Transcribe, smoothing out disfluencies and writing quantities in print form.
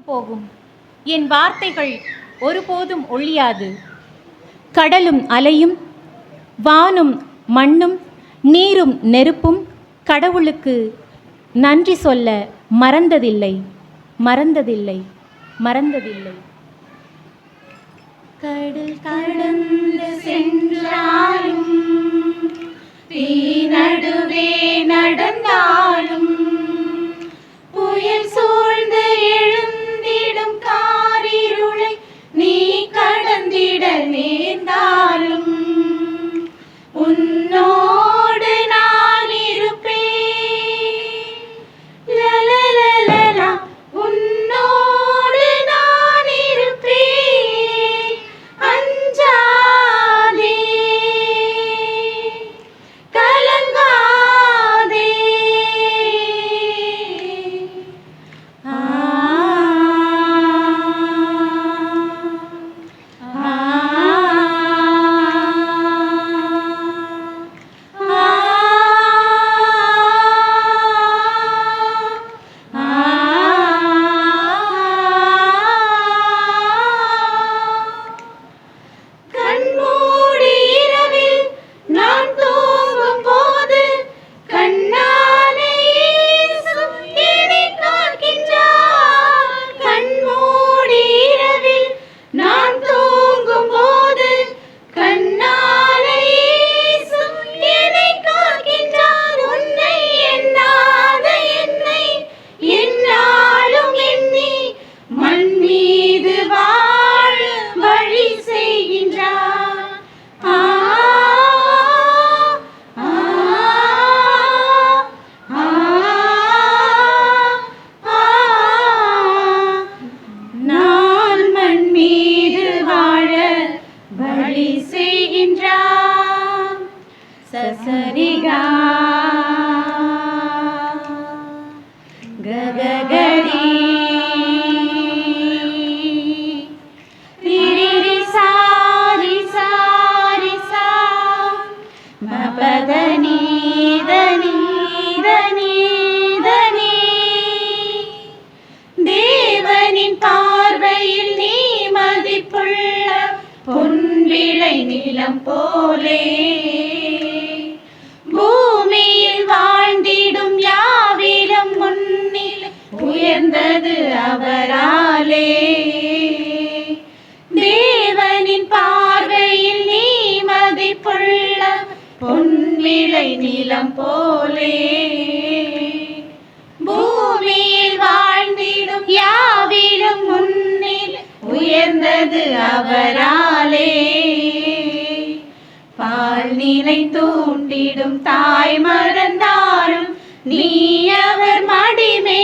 போகும். என் வார்த்தைகள் ஒருபோதும் ஒழியாது. கடலும் அலையும், வானும் மண்ணும், நீரும் நெருப்பும் கடவுளுக்கு நன்றி சொல்ல மறந்ததில்லை, மறந்ததில்லை, மறந்ததில்லை. கடல் கடந்து சென்றாலும், தீ நடுவே நடந்தாலும், புயல் சூழ்ந்து எழுந்திடும் காரிருளை நீ கடந்திட நேர்ந்தாலும், உன்னோடு நான் இருப்பேன். லலலலலா, உன்னோடு நான் இருப்பேன். அஞ்சாதே, கலங்காதே. ஆ கண்மூடி இரவில் நான் தூங்கும் போது கண்ணாலே இயேசு என்னை காக்கின்றார். கண்மூடி இரவில் நான் தூங்கும் போது கண்ணாலே இயேசு என்னை காக்கின்றார். உன்னை எண்ணாத என்னை எந்நாளும் எண்ணி மண் மீது வாழ வழி செய்கின்றார். ஆ ஆ ஆ ஆ, நான் மண் மீது வாழ வழி செய்கின்றார். சசரிகா கககரி திரிரி சாரி சாரி சா மபதனி தனி தனி தனி. தேவனின் பார்வையில் நீ மதிப்புள்ள பொன்விளை நிலம் போலே, பூமியில் வாழ்ந்திடும் யாவிலும் முன்னில் உயர்ந்தது அவராலே. தேவனின் பார்வையில் நீ மதிப்புள்ள பொன்விளை நிலம் போலே, பூமியில் வாழ்ந்திடும் யாவிலும் முன்னில் உயர்ந்தது அவராலே. பால் நிலை தூண்டிடும் தாய் மறந்தாலும் நீ அவர் மடிமே